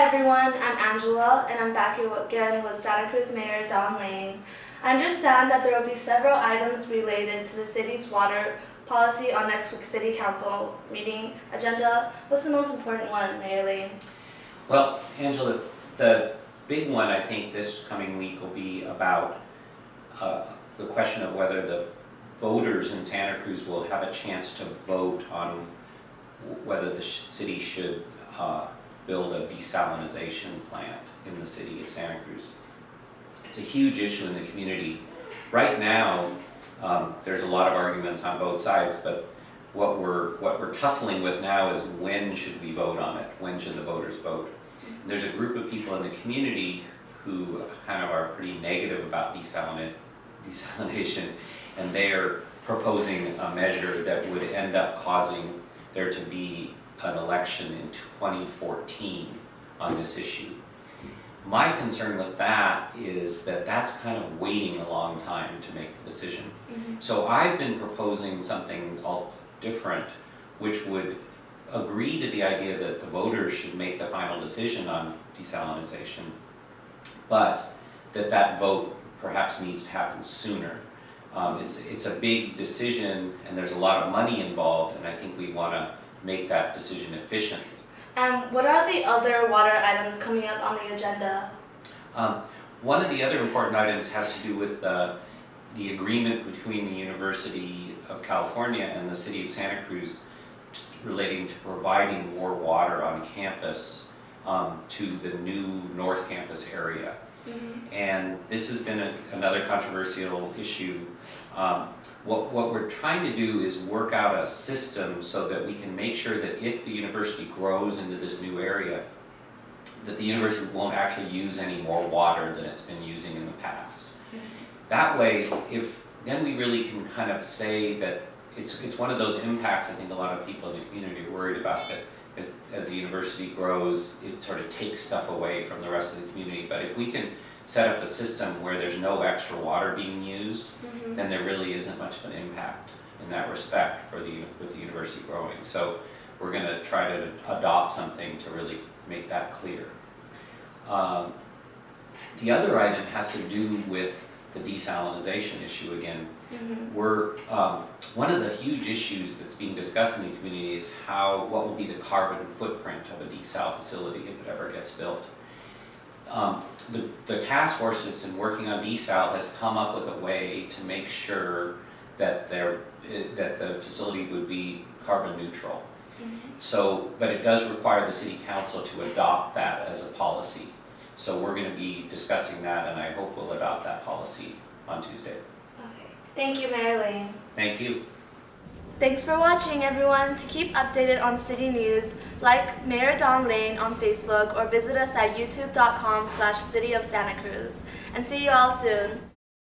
everyone, I'm Angela and I'm back again with Santa Cruz Mayor Don Lane. I understand that there will be several items related to the city's water policy on next week's City Council meeting agenda. What's the most important one, Mayor Lane? Well, Angela, the big one I think this coming week will be about the question of whether the voters in Santa Cruz will have a chance to vote on whether the city should build a desalination plant in the city of Santa Cruz. It's a huge issue in the community. Right now, there's a lot of arguments on both sides, but what we're tussling with now is when should we vote on it? When should the voters vote? And there's a group of people in the community who kind of are pretty negative about desalination, and they're proposing a measure that would end up causing there to be an election in 2014 on this issue. My concern with that is that that's kind of waiting a long time to make the decision. So I've been proposing something all different, which would agree to the idea that the voters should make the final decision on desalination, but that vote perhaps needs to happen sooner. It's a big decision and there's a lot of money involved, and I think we want to make that decision efficiently. And what are the other water items coming up on the agenda? One of the other important items has to do with the agreement between the University of California and the City of Santa Cruz relating to providing more water on campus to the new North Campus area. And this has been another controversial issue. What we're trying to do is work out a system so that we can make sure that if the university grows into this new area, that the university won't actually use any more water than it's been using in the past. That way, then we really can kind of say that it's one of those impacts I think a lot of people in the community are worried about, that as the university grows, it sort of takes stuff away from the rest of the community. But if we can set up a system where there's no extra water being used, then there really isn't much of an impact in that respect with the university growing. So we're going to try to adopt something to really make that clear. The other item has to do with the desalination issue again. One of the huge issues that's being discussed in the community is what will be the carbon footprint of a desal facility if it ever gets built. The task force that's been working on desal has come up with a way to make sure that the facility would be carbon neutral. But it does require the City Council to adopt that as a policy. So we're going to be discussing that, and I hope we'll adopt that policy on Tuesday. Okay. Thank you, Mayor Lane. Thank you. Thanks for watching, everyone. To keep updated on city news, like Mayor Don Lane on Facebook or visit us at youtube.com/City of Santa Cruz. And see you all soon.